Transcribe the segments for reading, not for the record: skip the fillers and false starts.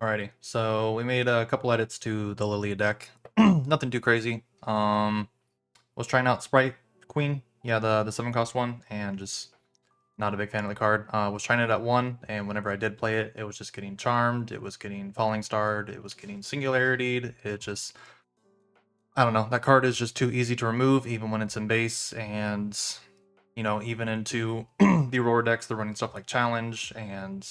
Alrighty, so we made a couple edits to the Lillia deck. Nothing too crazy. Was trying out Sprite Queen, yeah, the 7 cost one, and just not a big fan of the card. Was trying it at 1, and whenever I did play it, it was just getting charmed, it was getting falling starred, it was getting singularity'd. It just, I don't know, that card is just too easy to remove, even when it's in base, and even into the Aurora decks, they're running stuff like Challenge and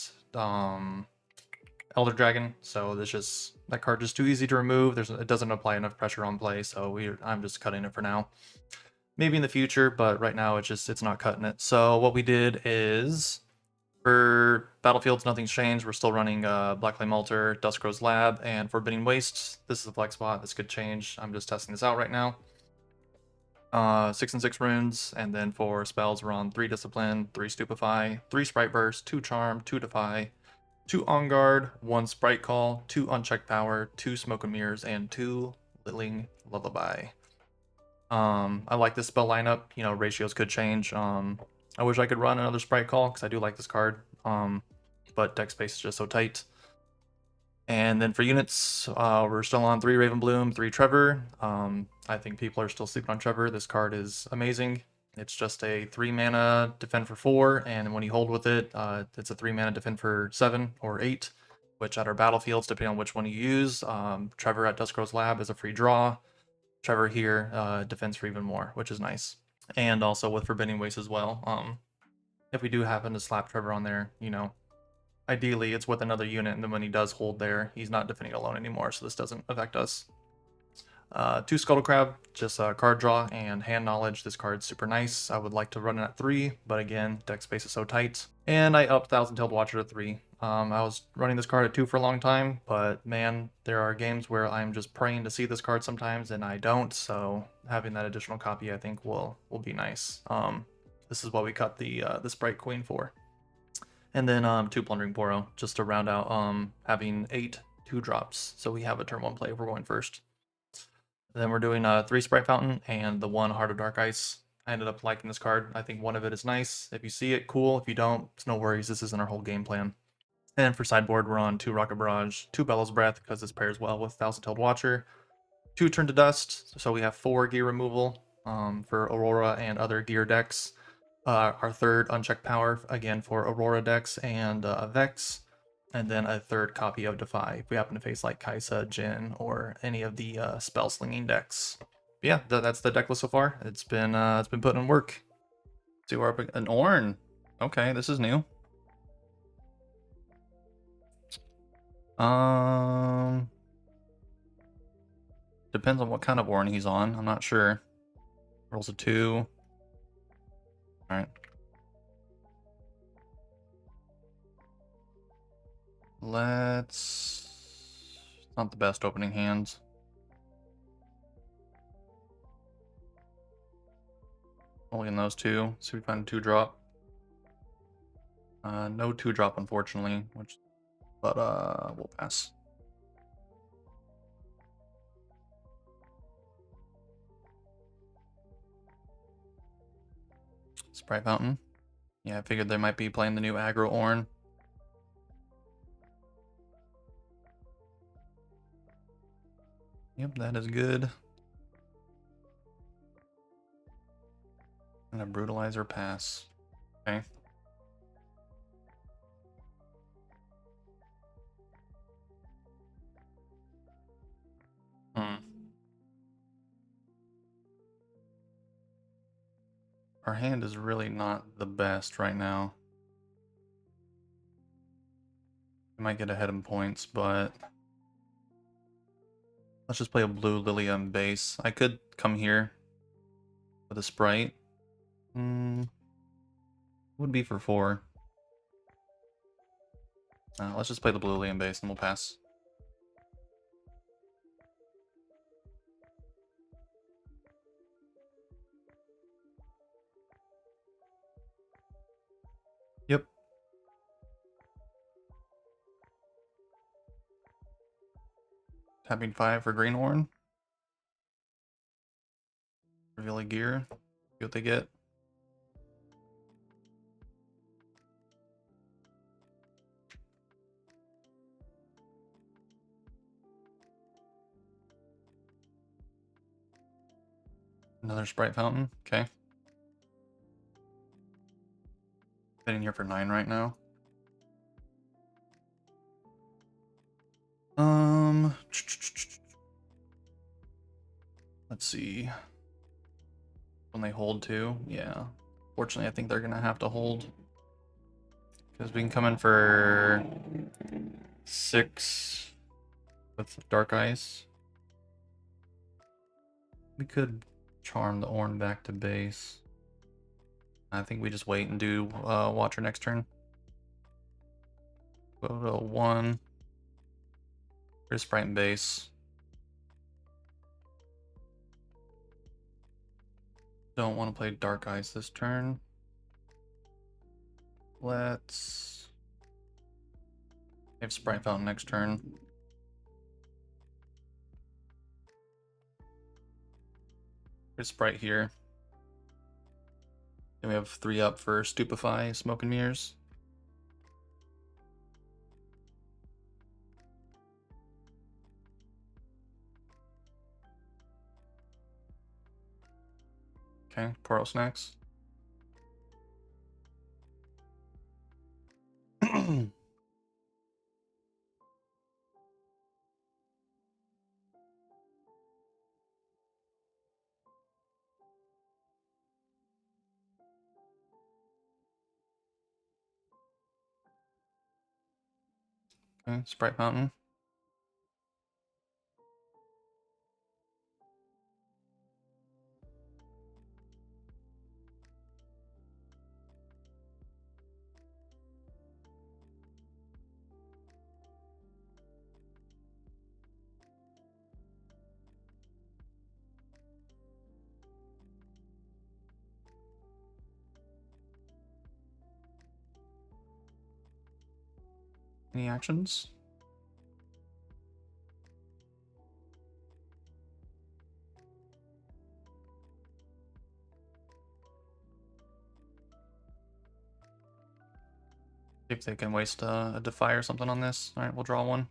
Elder Dragon, so there's just that card just too easy to remove. It doesn't apply enough pressure on play, so I'm just cutting it for now. Maybe in the future, but right now it's not cutting it. So what we did is for battlefields, nothing's changed. We're still running Blackflame Altar, Duskgrow's Lab, and Forbidding Waste. This is a flex spot. This could change. I'm just testing this out right now. 6 and 6 runes, and then for spells we're on 3 Discipline, 3 Stupefy, 3 Sprite Burst, 2 Charm, 2 Defy, 2 On Guard, 1 Sprite Call, 2 Unchecked Power, 2 Smoke and Mirrors, and 2 Lilling Lullaby. I like this spell lineup. Ratios could change. I wish I could run another Sprite Call because I do like this card. But deck space is just so tight. And then for units, we're still on 3 Raven Bloom, 3 Trevor. I think people are still sleeping on Trevor. This card is amazing. It's just a 3-mana defend for 4, and when you hold with it, it's a 3-mana defend for 7 or 8, which at our battlefields, depending on which one you use, Trevor at Duskgrow's Lab is a free draw. Trevor here defends for even more, which is nice. And also with Forbidding Waste as well. If we do happen to slap Trevor on there, ideally it's with another unit, and then when he does hold there, he's not defending alone anymore, so this doesn't affect us. 2 Scuttle Crab, just card draw and hand knowledge. This card's super nice. I would like to run it at 3, but again, deck space is so tight. And I upped Thousand-Tailed Watcher to 3. I was running this card at 2 for a long time, but man, there are games where I'm just praying to see this card sometimes, and I don't, so having that additional copy I think will be nice. This is what we cut the Sprite Queen for. And then 2 Plundering Poro, just to round out having 8 2-drops, so we have a turn 1 play if we're going first. Then we're doing 3 Sprite Fountain and the 1 Heart of Dark Ice. I ended up liking this card. I think one of it is nice. If you see it, cool. If you don't, it's no worries. This isn't our whole game plan. And for sideboard, we're on 2 Rocket Barrage, 2 Bellows Breath, because this pairs well with Thousand-Tailed Watcher, 2 Turn to Dust, so we have 4 gear removal for Aurora and other gear decks. Our 3rd Unchecked Power, again for Aurora decks and Vex, and then a 3rd copy of Defy if we happen to face like Kaisa, Jin, or any of the spell slinging decks. But yeah, that's the deck list so far. It's been putting in work. See where an Ornn. Okay, this is new. Depends on what kind of Ornn he's on. I'm not sure. Rolls a 2. All right. Let's... Not the best opening hands. Only in those 2. See if we find a 2-drop. No 2-drop, unfortunately, but we'll pass. Sprite Fountain. Yeah, I figured they might be playing the new aggro Ornn. Yep, that is good. And a Brutalizer pass. Okay. Our hand is really not the best right now. We might get ahead in points, but let's just play a blue Lillia in base. I could come here with a Sprite. Would be for 4. Let's just play the blue Lillia in base and we'll pass. Yep. Tapping 5 for green Ornn. Reveal a gear. See what they get. Another Sprite fountain. Okay. Sitting here for 9 right now. Let's see. When they hold too, yeah. Fortunately, I think they're gonna have to hold because we can come in for 6 with Dark Ice. We could charm the Ornn back to base. I think we just wait and do Watcher next turn. Go to 1. Here's Sprite and base. Don't want to play Dark Ice this turn. Let's have Sprite Fountain next turn. Here's Sprite here. Then we have 3 up for Stupefy, Smoke and Mirrors. Okay, Poro Snacks. Okay, Sprite Fountain. Any actions? See if they can waste a Defy or something on this. Alright, we'll draw 1.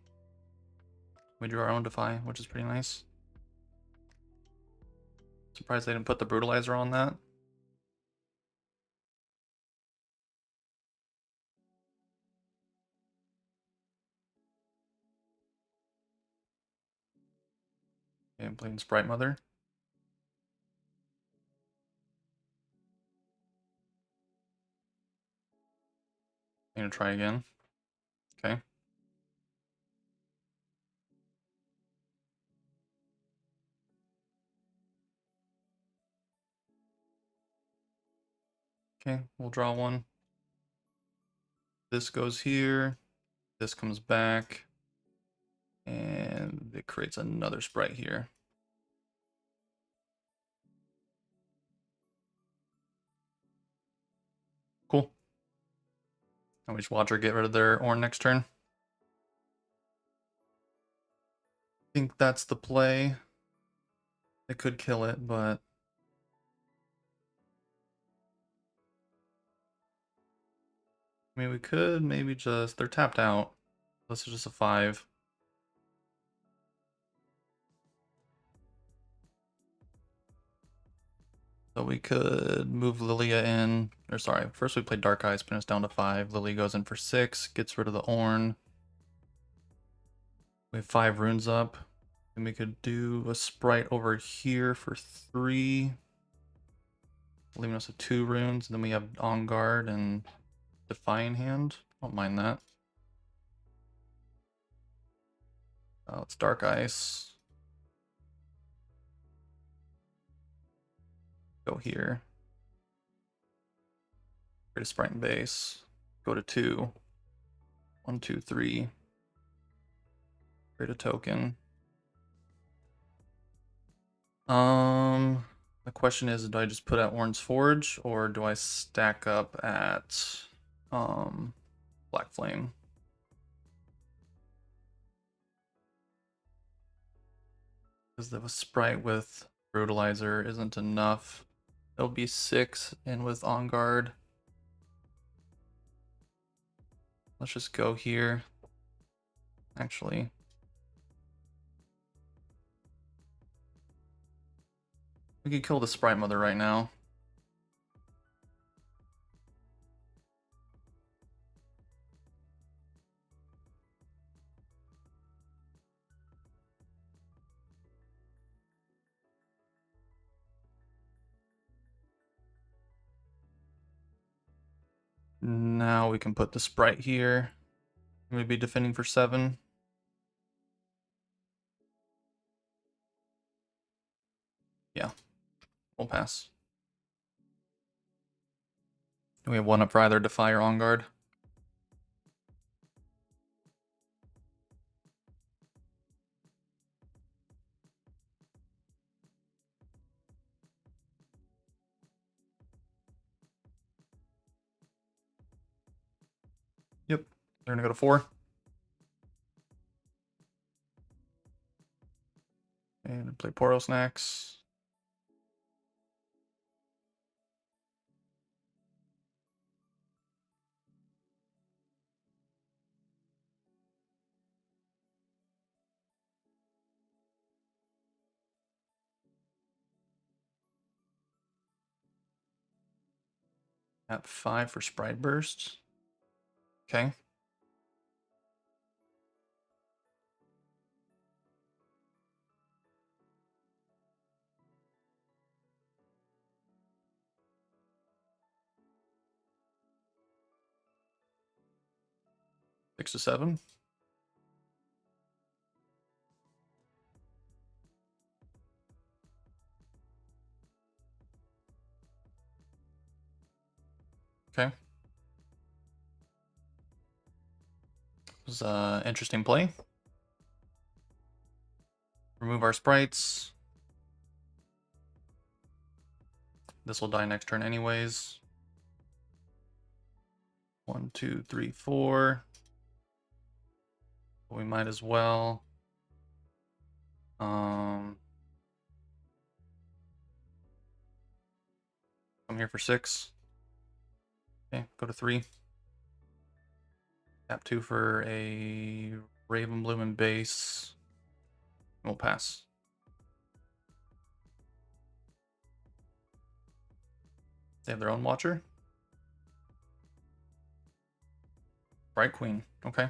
We drew our own Defy, which is pretty nice. Surprised they didn't put the Brutalizer on that. Okay, I'm playing Sprite Mother. I'm gonna try again. Okay. Okay, we'll draw 1. This goes here. This comes back. And it creates another Sprite here. Cool. And we just watch her get rid of their Ornn next turn. I think that's the play. It could kill it, but I mean, we could maybe just... They're tapped out. This is just a 5. So we could move Lillia in. Or sorry, first we played Dark Eyes, putting us down to 5. Lily goes in for 6, gets rid of the Ornn. We have 5 runes up. And we could do a Sprite over here for 3. Leaving us with 2 runes. And then we have On Guard and Defy in hand. Don't mind that. It's Dark Ice. Go here. Create a Sprite and base. Go to 2. 1, 2, 3. Create a token. The question is, do I just put at Ornn's Forge or do I stack up at Black Flame? Because the Sprite with Brutalizer isn't enough. It'll be 6 and with On Guard. Let's just go here. Actually, We could kill the Sprite Mother right now. Now we can put the Sprite here. Maybe defending for 7. Yeah, we'll pass. We have 1 up for either Defy or On Guard. Yep, they're gonna go to 4. And play Poro Snacks. At 5 for Sprite Burst. Okay. Six to 7. Okay. It was an interesting play. Remove our sprites. This will die next turn anyways. 1, 2, 3, 4. We might as well. Come here for 6. Okay, go to 3. Tap 2 for a Raven Bloom and base. We'll pass. They have their own Watcher. Bright Queen. Okay.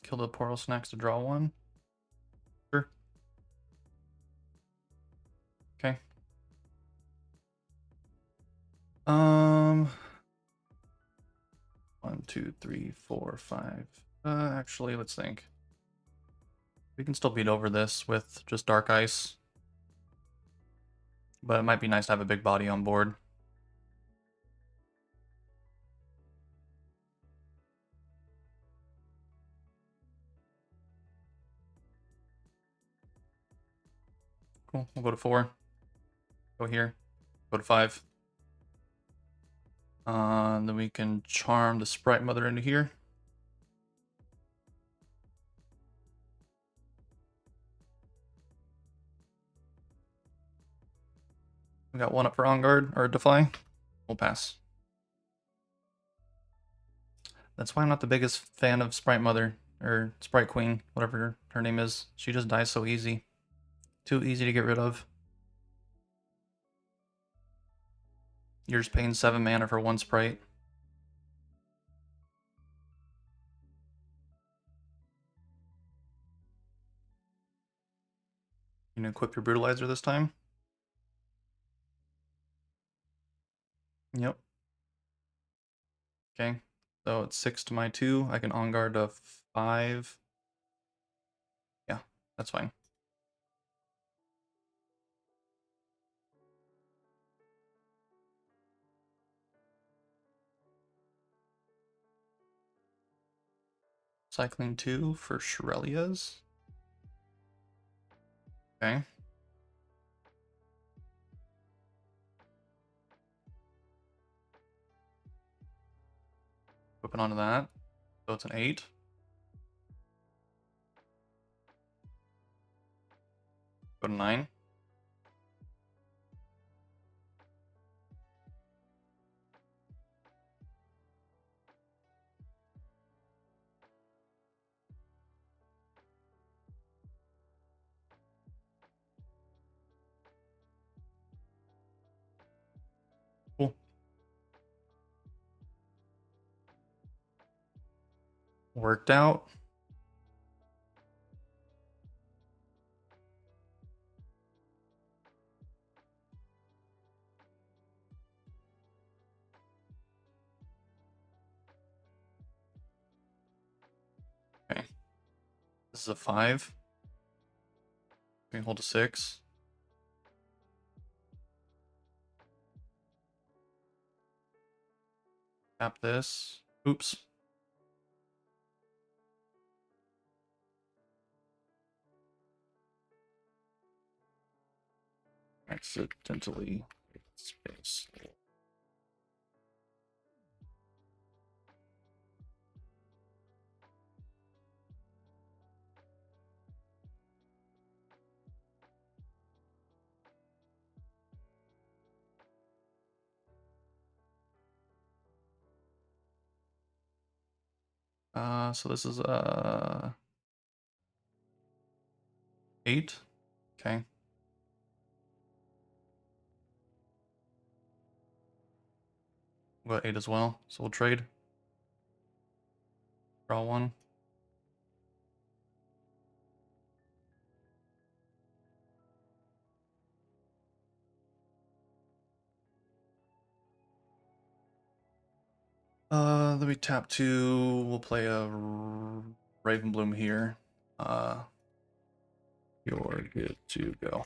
Kill the Portal Snacks to draw 1. Sure. Okay. 1, 2, 3, 4, 5. Actually, let's think. We can still beat over this with just Dark Ice. But it might be nice to have a big body on board. Cool. We'll go to 4. Go here. Go to 5. Then we can charm the Sprite Mother into here. We got 1 up for On Guard or Defy. We'll pass. That's why I'm not the biggest fan of Sprite Mother or Sprite Queen, whatever her name is. She just dies so easy. Too easy to get rid of. You're just paying 7 mana for 1 Sprite. You can equip your Brutalizer this time. Yep. Okay. So it's 6 to my 2. I can On Guard to 5. Yeah, that's fine. Cycling 2 for Shirelias. Okay. Whipping onto that. So it's an 8. Go to 9. worked out. Okay. This is a 5. We can hold a 6. Tap this. Oops. Accidentally space. So this is 8. Okay. We'll go 8 as well. So we'll trade. Draw 1. Then we tap 2. We'll play a Ravenbloom here. You're good to go.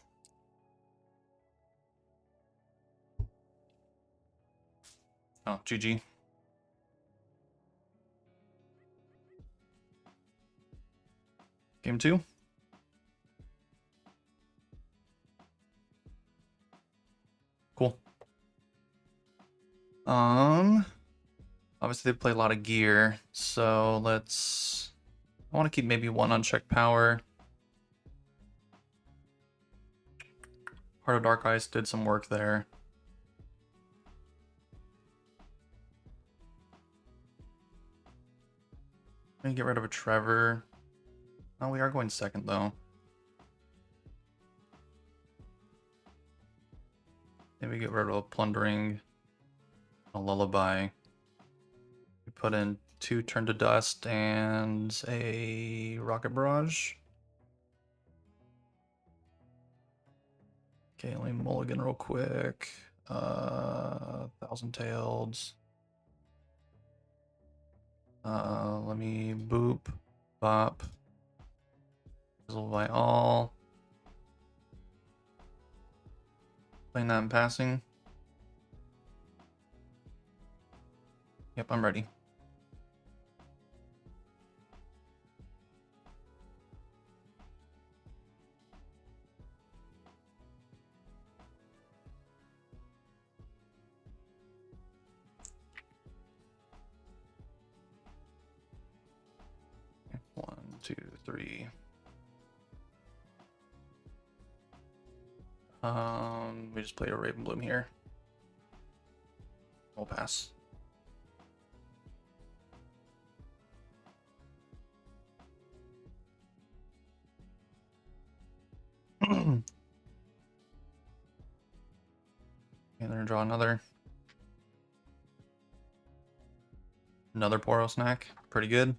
Oh, GG. Game 2. Cool. Obviously they play a lot of gear, so let's. I want to keep maybe 1 unchecked power. Heart of Dark Ice did some work there. I'm gonna get rid of a Trevor. Oh, we are going second though. Maybe get rid of a Plundering, a Lullaby. We put in 2 Turn to Dust and a Rocket Barrage. Okay, let me mulligan real quick. 1,000-tailed. Let me boop, bop, fizzle by all. Playing that in passing. Yep, I'm ready. Okay, 1, 2, 3. We just played a Ravenbloom here. We'll pass. And they're gonna draw another Poro snack. Pretty good.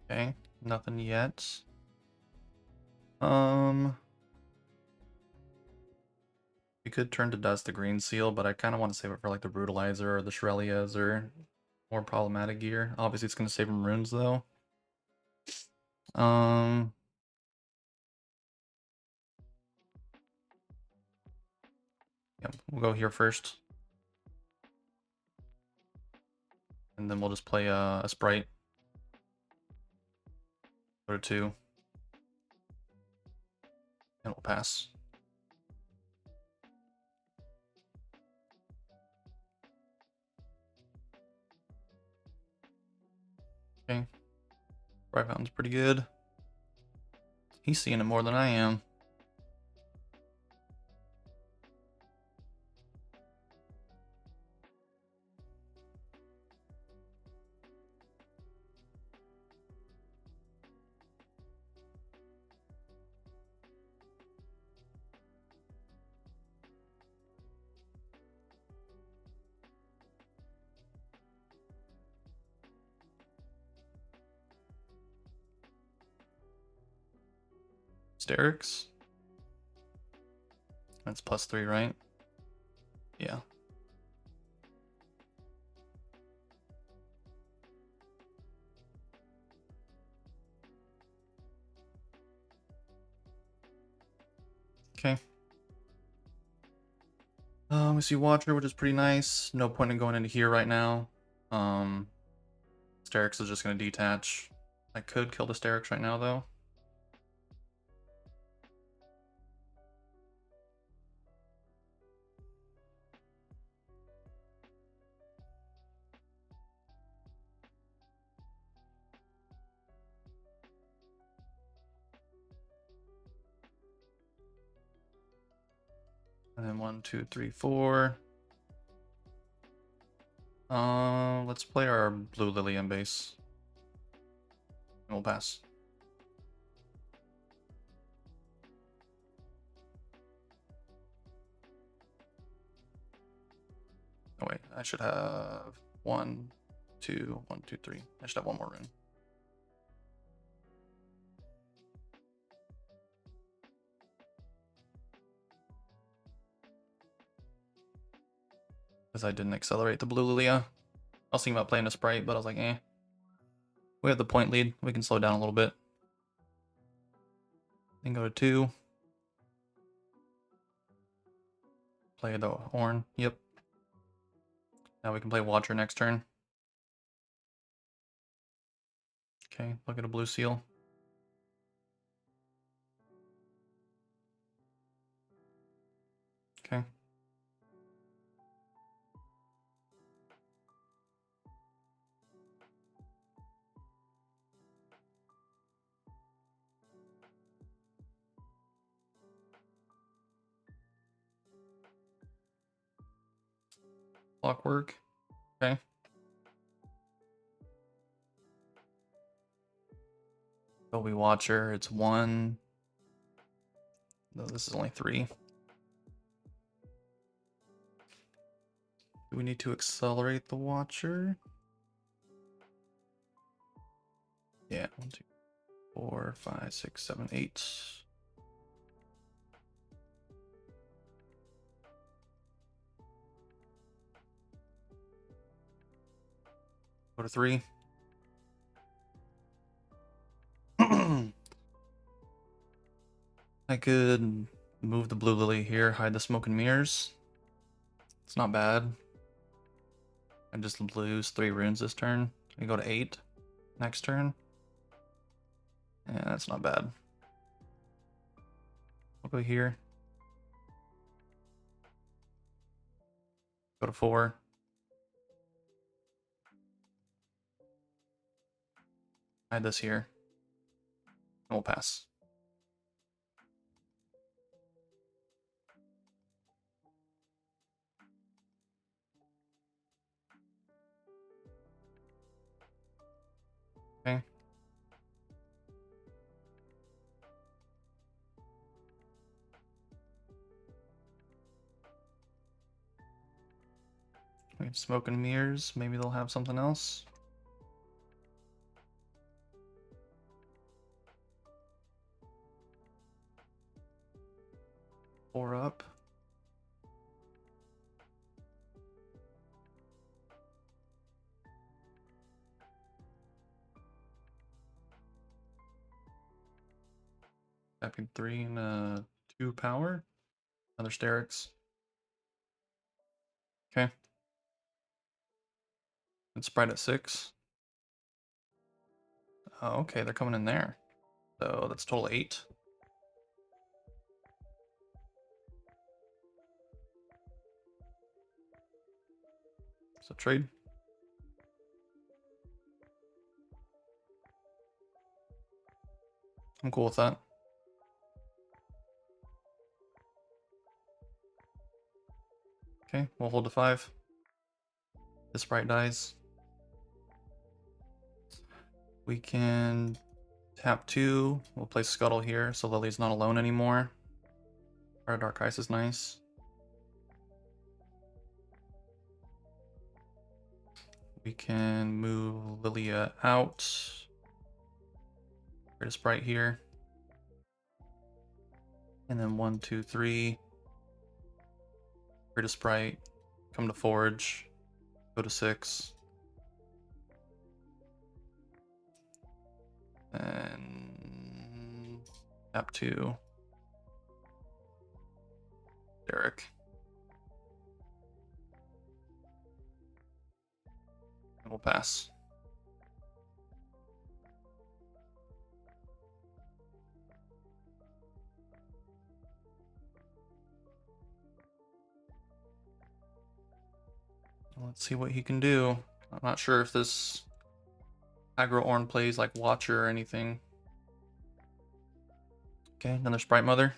Okay, nothing yet. We could turn to dust the green seal, but I kind of want to save it for like the Brutalizer or the Shrelias or more problematic gear. Obviously, it's gonna save him runes though. Yep, we'll go here first. And then we'll just play a Sprite. Go to 2. And we'll pass. Okay. Riftbound's pretty good. He's seeing it more than I am. Sterix. That's +3, right? Yeah. Okay. We see Watcher, which is pretty nice. No point in going into here right now. Sterix is just going to detach. I could kill the Sterix right now, though. And then 1, 2, 3, 4. Let's play our blue Lillia base. And we'll pass. Oh wait, I should have 1, 2, 1, 2, 3. I should have one more rune. Because I didn't accelerate the blue Lillia. I was thinking about playing a Sprite, but I was like, eh. We have the point lead. We can slow down a little bit. Then go to 2. Play the Ornn. Yep. Now we can play Watcher next turn. Okay, look at a blue seal. Okay. Clockwork. Okay. Dolby Watcher. It's 1. No, this is only 3. Do we need to accelerate the Watcher? Yeah. 1, 2, 4, 5, 6, 7, 8. Go to 3. I could move the blue lily here, hide the smoke and mirrors. It's not bad. I just lose 3 runes this turn. I go to 8 next turn. Yeah, that's not bad. I'll go here. Go to 4. Hide this here. And we'll pass. Okay. We have smoke and mirrors. Maybe they'll have something else. 4 up. Tapping 3 and 2 power. Another Sterix. Okay. And Sprite at 6. Oh, okay, they're coming in there. So that's total 8. So trade. I'm cool with that. Okay, we'll hold to 5. This Sprite dies. We can tap 2. We'll place Scuttle here so Lily's not alone anymore. Our Dark Ice is nice. We can move Lillia out. Create a Sprite here. And then 1, 2, 3. Create a sprite. Come to forge. Go to 6. And tap 2. Derek. And we'll pass. Let's see what he can do. I'm not sure if this aggro Ornn plays like Watcher or anything. Okay, another Sprite Mother.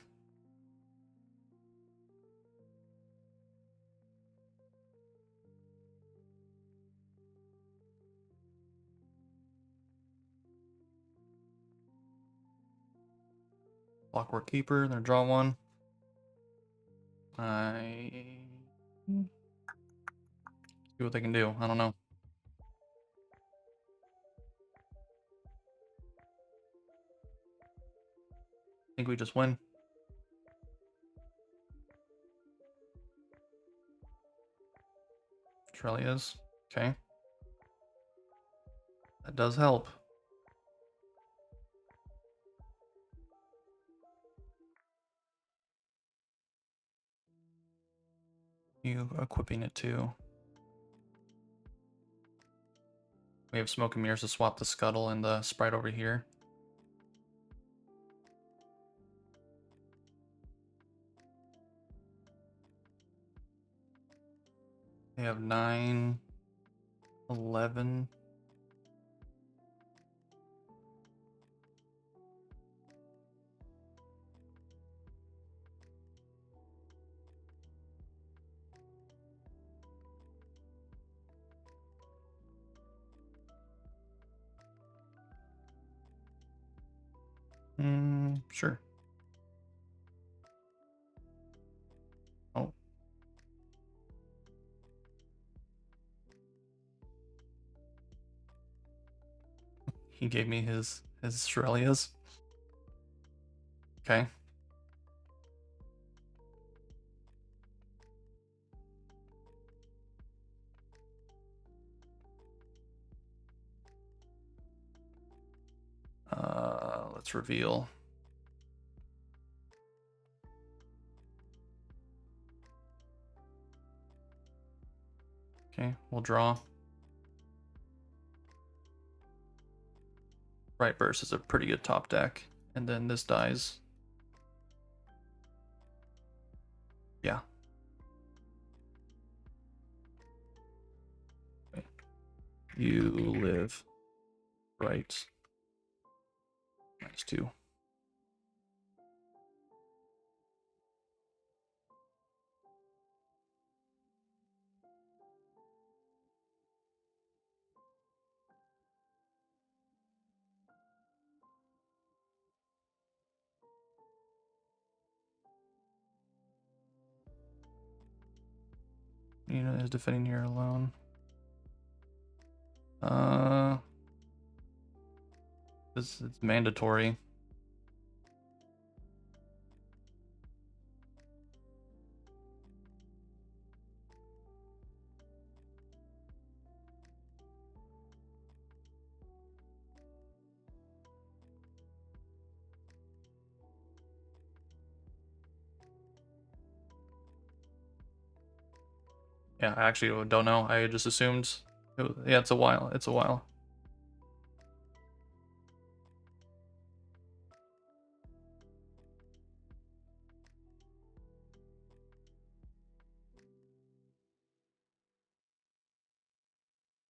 Clockwork Keeper, they're draw 1. See what they can do. I don't know. I think we just win. Trellias. Okay. That does help. You equipping it too. We have Smoke and Mirrors to swap the Scuttle and the Sprite over here. We have 9, 11. Sure. Oh. He gave me his Shurelias. Okay. Let's reveal. Okay, we'll draw. Bright Burst is a pretty good top deck. And then this dies. Yeah. Okay. You live. Right. -2. Unit is defending here alone. This is mandatory. Yeah, I actually don't know. I just assumed. Yeah, it's a while. It's a while.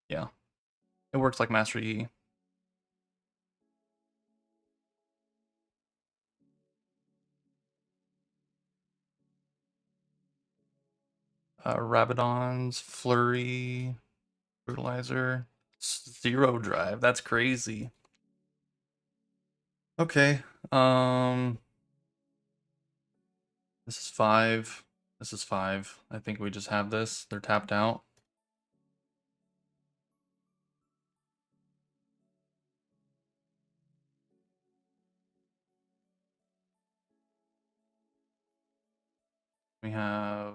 Yeah. It works like Master Yi. Rabadon's Flurry, Brutalizer, 0 drive. That's crazy. Okay. This is 5. This is 5. I think we just have this. They're tapped out. We have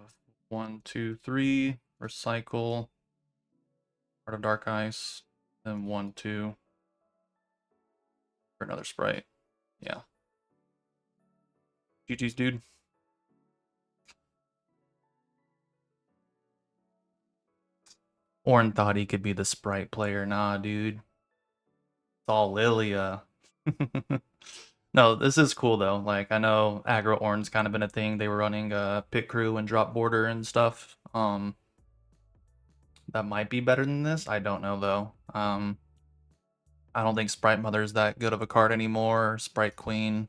1, 2, 3, recycle, Heart of Dark Ice, then 1, 2 for another Sprite. Yeah. GG's, dude. Ornn thought he could be the Sprite player. Nah, dude. It's all Lillia. No, this is cool though. Like I know aggro Ornn's kind of been a thing. They were running pit crew and drop border and stuff. That might be better than this. I don't know though. I don't think Sprite Mother is that good of a card anymore. Sprite Queen.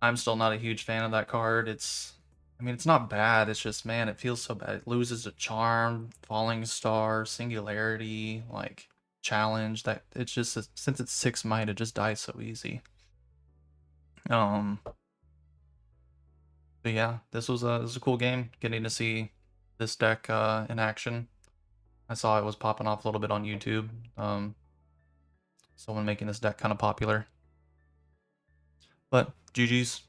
I'm still not a huge fan of that card. I mean, it's not bad. It's just, man, it feels so bad. It loses a charm, falling star, singularity, like challenge. That it's just since it's 6 might, it just dies so easy. But yeah, this was a cool game. Getting to see this deck in action. I saw it was popping off a little bit on YouTube. Someone making this deck kind of popular. But GG's.